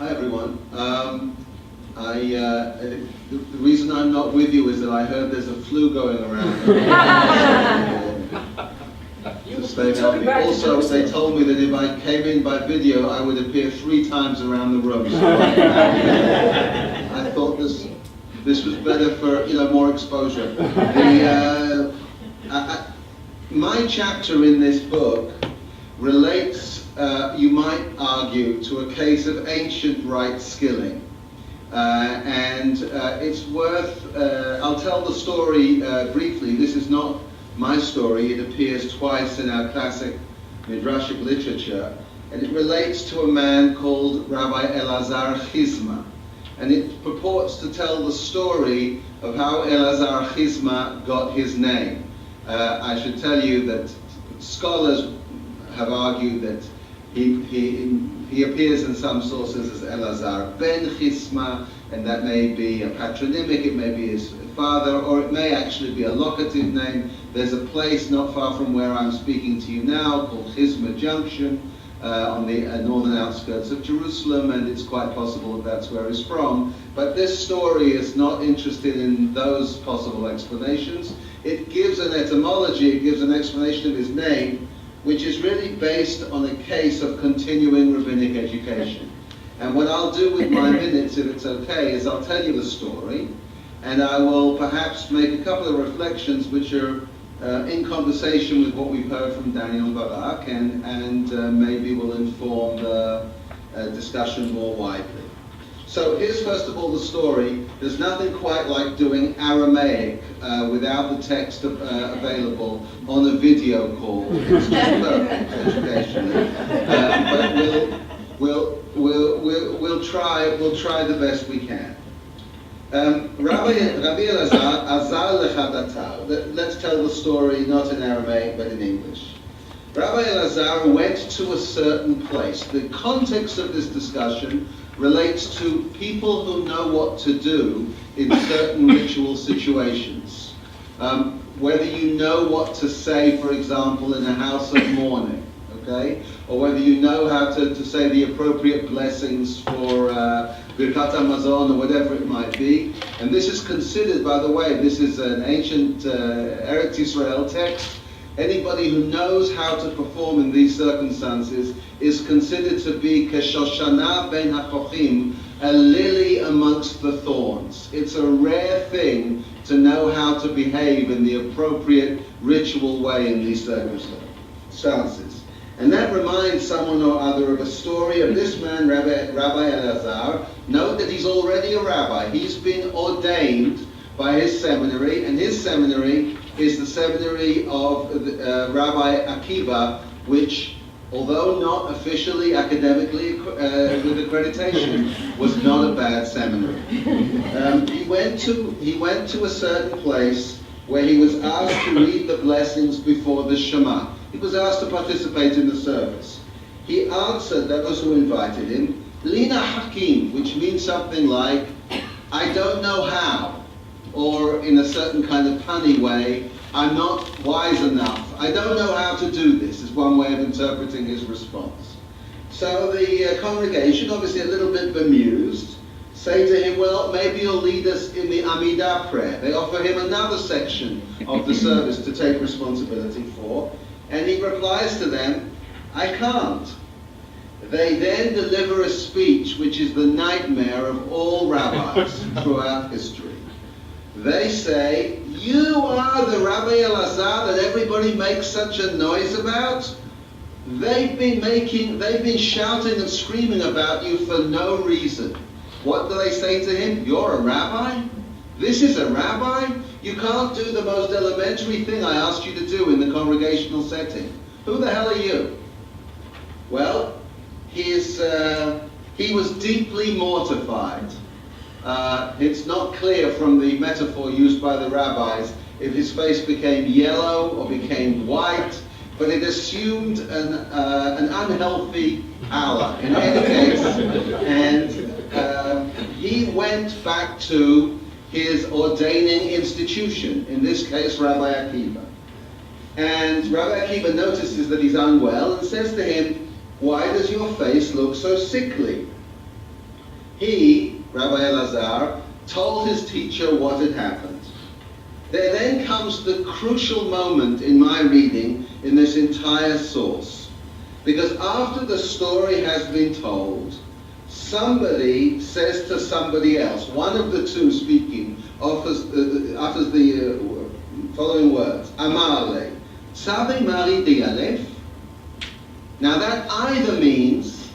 Hi everyone. The reason I'm not with you is that I heard there's a flu going around. So stay healthy. Also, they told me that if I came in by video, I would appear 3 times around the room. So I thought this was better for more exposure. My chapter in this book relates, you might argue, to a case of ancient rite skilling. And it's worth, I'll tell the story briefly. This is not my story. It appears twice in our classic Midrashic literature. And it relates to a man called Rabbi Elazar Chizma. And it purports to tell the story of how Elazar Chizma got his name. I should tell you that scholars have argued that he appears in some sources as Elazar ben Chizma, and that may be a patronymic, it may be his father, or it may actually be a locative name. There's a place not far from where I'm speaking to you now called Chizma Junction on the northern outskirts of Jerusalem, and it's quite possible that that's where he's from. But this story is not interested in those possible explanations. It gives an etymology, it gives an explanation of his name, which is really based on a case of continuing rabbinic education. And what I'll do with my minutes, if it's okay, is I'll tell you the story, and I will perhaps make a couple of reflections which are in conversation with what we've heard from Daniel Barak, and maybe will inform the discussion more widely. So here's first of all the story. There's nothing quite like doing Aramaic without the text available on a video call. It's just perfect educationally. But we'll try the best we can. Rabbi Elazar Azar Lechadatar. Let's tell the story not in Aramaic but in English. Rabbi Elazar went to a certain place. The context of this discussion relates to people who know what to do in certain ritual situations. Whether you know what to say, for example, in a house of mourning, okay? Or whether you know how to say the appropriate blessings for Birkat HaMazon or whatever it might be. And this is considered, by the way, this is an ancient Eretz Yisrael text. Anybody who knows how to perform in these circumstances is considered to be Keshoshana ben HaKochim, a lily amongst the thorns. It's a rare thing to know how to behave in the appropriate ritual way in these circumstances. And that reminds someone or other of a story of this man, Rabbi Elazar. Note that he's already a rabbi. He's been ordained by his seminary, and his seminary is the seminary of Rabbi Akiva, which, although not officially academically with accreditation, was not a bad seminary. He went to a certain place where he was asked to read the blessings before the Shema. He was asked to participate in the service. He answered those who invited him, Lina Hakim, which means something like, I don't know how. Or in a certain kind of punny way, I'm not wise enough. I don't know how to do this, is one way of interpreting his response. So the congregation, obviously a little bit bemused, say to him, well, maybe you'll lead us in the Amidah prayer. They offer him another section of the service to take responsibility for, and he replies to them, I can't. They then deliver a speech which is the nightmare of all rabbis throughout history. They say, you are the Rabbi Elazar that everybody makes such a noise about? They've been shouting and screaming about you for no reason. What do they say to him? You're a rabbi? This is a rabbi? You can't do the most elementary thing I asked you to do in the congregational setting. Who the hell are you? Well, he was deeply mortified. It's not clear from the metaphor used by the rabbis if his face became yellow or became white, but it assumed an unhealthy pallor in any case. And he went back to his ordaining institution, in this case Rabbi Akiva. And Rabbi Akiva notices that he's unwell and says to him, why does your face look so sickly? he, Rabbi Elazar, told his teacher what had happened. There then comes the crucial moment in my reading in this entire source. Because after the story has been told, somebody says to somebody else, one of the two speaking, utters the following words, Amar le, Tzavi mari dialef. Now that either means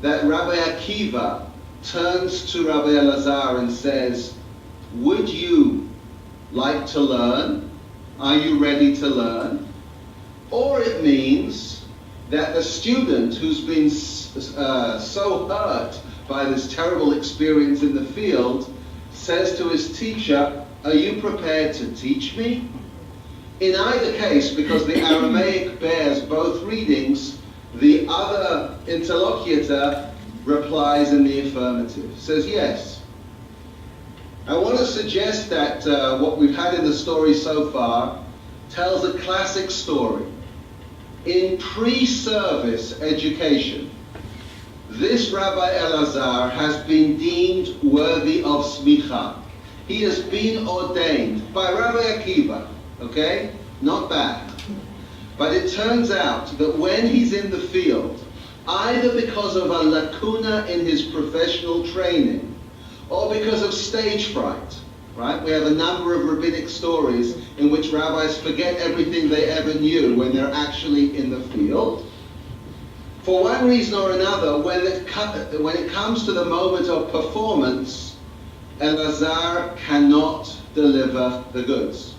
that Rabbi Akiva turns to Rabbi Elazar and says, would you like to learn? Are you ready to learn? Or it means that the student who's been so hurt by this terrible experience in the field says to his teacher, are you prepared to teach me? In either case, because the Aramaic bears both readings, the other interlocutor replies in the affirmative, says yes. I want to suggest that what we've had in the story so far tells a classic story. In pre-service education, this Rabbi Elazar has been deemed worthy of smicha. He has been ordained by Rabbi Akiva, okay? Not bad. But it turns out that when he's in the field, either because of a lacuna in his professional training, or because of stage fright, right? We have a number of rabbinic stories in which rabbis forget everything they ever knew when they're actually in the field. For one reason or another, when it comes to the moment of performance, Elazar cannot deliver the goods.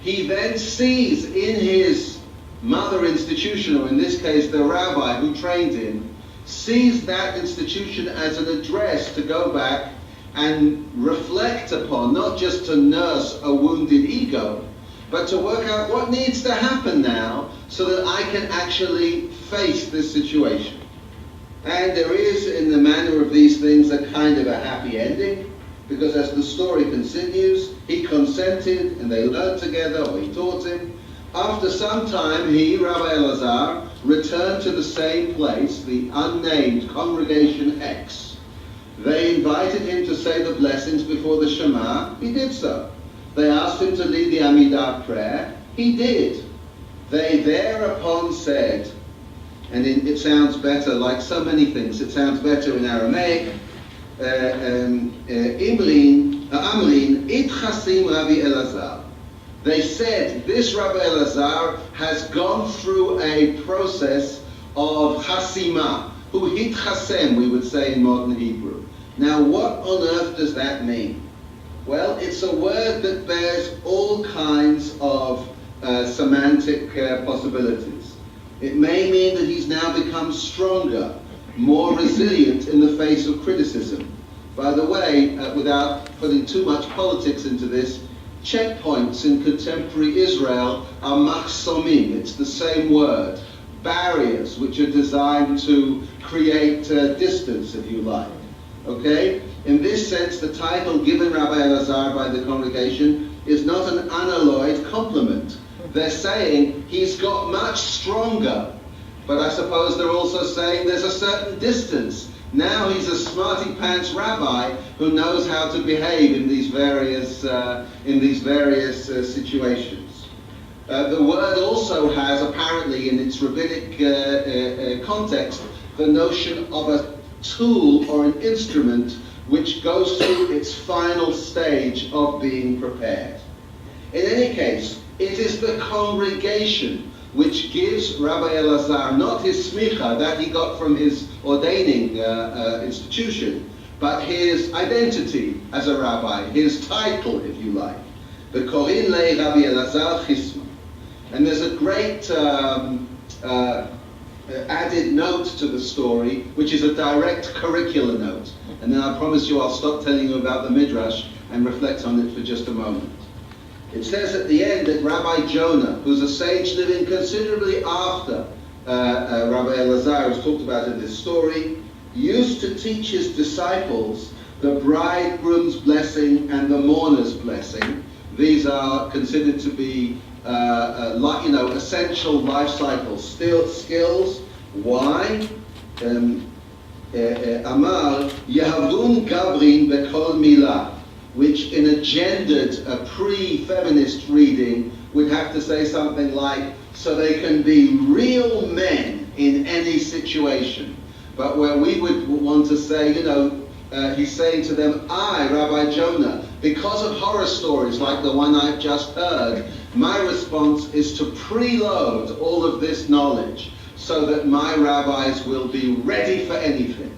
He then sees in his mother institution, or in this case the rabbi who trained him, sees that institution as an address to go back and reflect upon, not just to nurse a wounded ego, but to work out what needs to happen now so that I can actually face this situation. And there is, in the manner of these things, a kind of a happy ending, because as the story continues, he consented and they learned together, or he taught him. After some time, he, Rabbi Elazar, returned to the same place, the unnamed Congregation X. They invited him to say the blessings before the Shema. He did so. They asked him to lead the Amidah prayer. He did. They thereupon said, and it sounds better, like so many things, it sounds better in Aramaic, Amrin, Itchasim Rabbi Elazar. They said, this Rabbi Elazar has gone through a process of chasima, who hitchasem, we would say in modern Hebrew. Now, what on earth does that mean? Well, it's a word that bears all kinds of semantic possibilities. It may mean that he's now become stronger, more resilient in the face of criticism. By the way, without putting too much politics into this, checkpoints in contemporary Israel are machsomim. It's the same word. Barriers which are designed to create distance, if you like. Okay? In this sense, the title given Rabbi Elazar by the congregation is not an unalloyed compliment. They're saying he's got much stronger, but I suppose they're also saying there's a certain distance. Now he's a smarty pants rabbi who knows how to behave in these various situations. The word also has, apparently in its rabbinic context, the notion of a tool or an instrument which goes through its final stage of being prepared. In any case, it is the congregation which gives Rabbi Elazar not his smicha that he got from his ordaining institution, but his identity as a rabbi, his title, if you like. The Korin le Rabbi Elazar Chisma. And there's a great added note to the story, which is a direct curricular note. And then I promise you I'll stop telling you about the Midrash and reflect on it for just a moment. It says at the end that Rabbi Jonah, who's a sage living considerably after Rabbi Elazar, who's talked about in this story, used to teach his disciples the bridegroom's blessing and the mourner's blessing. These are considered to be essential life cycle skills. Why? Amar Yahavun Gavrin Bekol Milah, which in a gendered, pre-feminist reading would have to say something like, so they can be real men in any situation. But where we would want to say, he's saying to them, I, Rabbi Jonah, because of horror stories like the one I've just heard, my response is to preload all of this knowledge so that my rabbis will be ready for anything.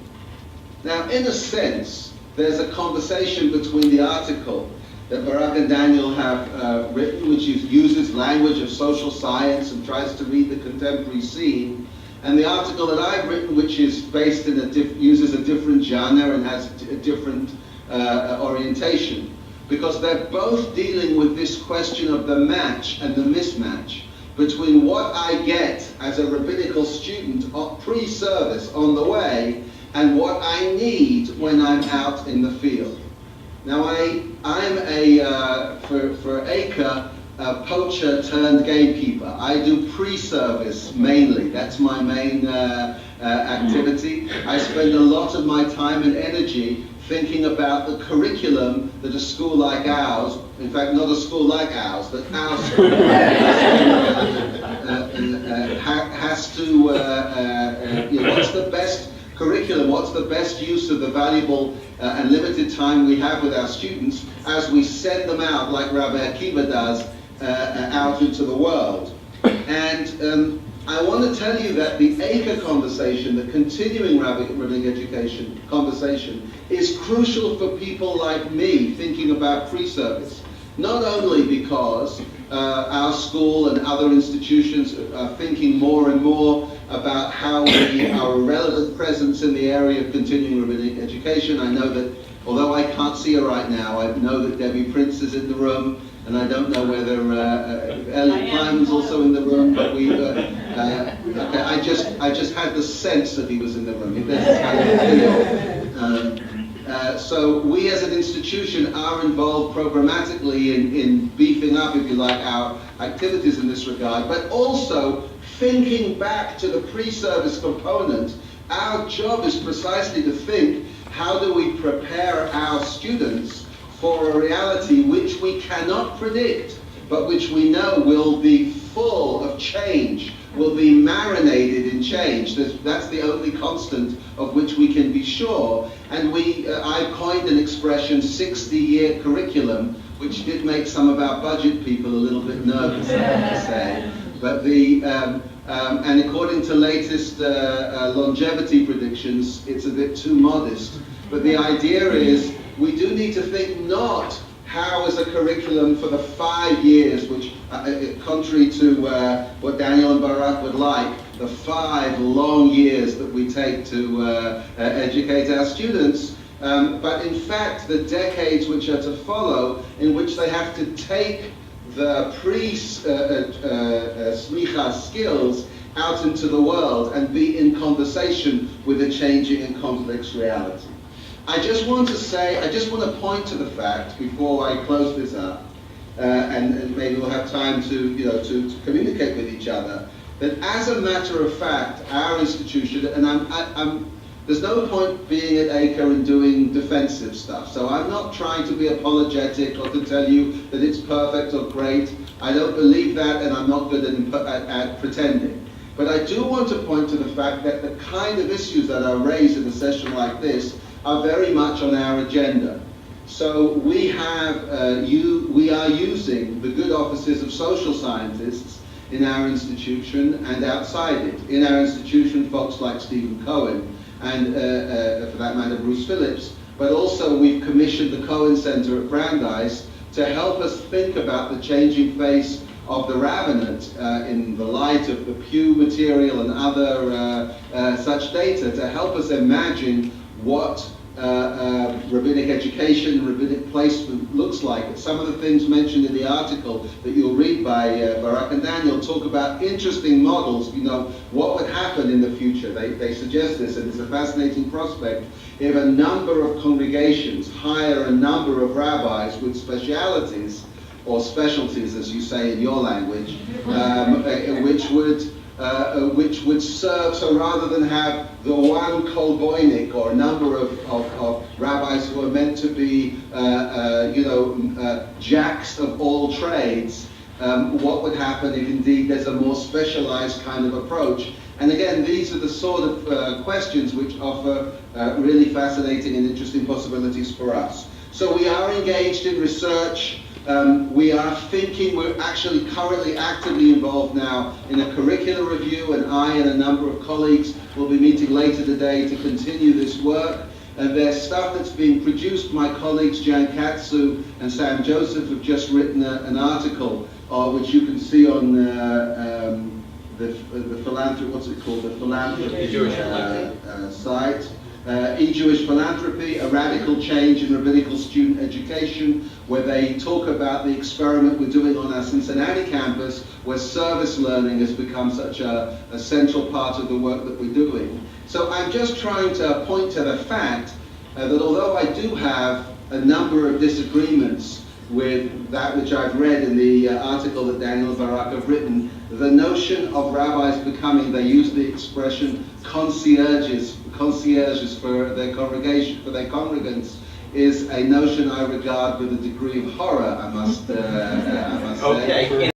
Now, in a sense, there's a conversation between the article that Barak and Daniel have written, which uses language of social science and tries to read the contemporary scene, and the article that I've written, which is based in uses a different genre and has a different orientation, because they're both dealing with this question of the match and the mismatch between what I get as a rabbinical student pre-service on the way and what I need when I'm out in the field. Now I'm for Acre, a poacher turned gamekeeper. I do pre-service mainly. That's my main activity. I spend a lot of my time and energy thinking about the curriculum that a school like ours, in fact not a school like ours, but our school, has to, what's the best curriculum, what's the best use of the valuable and limited time we have with our students as we send them out, like Rabbi Akiva does, out into the world. And I want to tell you that the Acre conversation, the continuing rabbinic education conversation, is crucial for people like me thinking about pre-service. Not only because our school and other institutions are thinking more and more about how we are a relevant presence in the area of continuing rabbinic education. I know that, although I can't see her right now, I know that Debbie Prince is in the room, and I don't know whether Elliot Kleiman's also in the room, but we, okay, I just had the sense that he was in the room. So we as an institution are involved programmatically in beefing up, if you like, our activities in this regard, but also thinking back to the pre-service component. Our job is precisely to think, how do we prepare our students for a reality which we cannot predict, but which we know will be full of change, will be marinated in change. That's the only constant of which we can be sure. And I coined an expression, 60-year curriculum, which did make some of our budget people a little bit nervous, I have to say. But and according to latest longevity predictions, it's a bit too modest. But the idea is, we do need to think not how is a curriculum for the 5 years, which, contrary to what Daniel and Barak would like, the 5 long years that we take to educate our students, but in fact the decades which are to follow, in which they have to take the pre-smicha skills out into the world and be in conversation with a changing and complex reality. I just want to point to the fact, before I close this up, and maybe we'll have time to communicate with each other, that as a matter of fact, our institution, and there's no point being at Acre and doing defensive stuff, so I'm not trying to be apologetic or to tell you that it's perfect or great. I don't believe that, and I'm not good at pretending. But I do want to point to the fact that the kind of issues that are raised in a session like this are very much on our agenda. So we are using the good offices of social scientists in our institution and outside it. In our institution, folks like Stephen Cohen and, for that matter, Bruce Phillips, but also we've commissioned the Cohen Center at Brandeis to help us think about the changing face of the rabbinate in the light of the Pew material and other such data, to help us imagine what rabbinic education, rabbinic placement looks like. Some of the things mentioned in the article that you'll read by Barak and Daniel talk about interesting models, what would happen in the future. They suggest this, and it's a fascinating prospect. If a number of congregations hire a number of rabbis with specialities, or specialties, as you say in your language, which would which would serve, so rather than have the one kolboinik or a number of rabbis who are meant to be, jacks of all trades, what would happen if indeed there's a more specialized kind of approach? And again, these are the sort of questions which offer really fascinating and interesting possibilities for us. So we are engaged in research. We are thinking, we're actually currently actively involved now in a curricular review, and I and a number of colleagues will be meeting later today to continue this work. And there's stuff that's being produced. My colleagues Jan Katsu and Sam Joseph have just written an article, which you can see on the philanthropy, what's it called? The philanthropy site. E-Jewish Philanthropy, a radical change in rabbinical student education, where they talk about the experiment we're doing on our Cincinnati campus, where service learning has become such a central part of the work that we're doing. So I'm just trying to point to the fact that although I do have a number of disagreements with that which I've read in the article that Daniel Barak have written, the notion of rabbis becoming, they use the expression, concierges for their congregation, for their congregants, is a notion I regard with a degree of horror, I must say. Okay,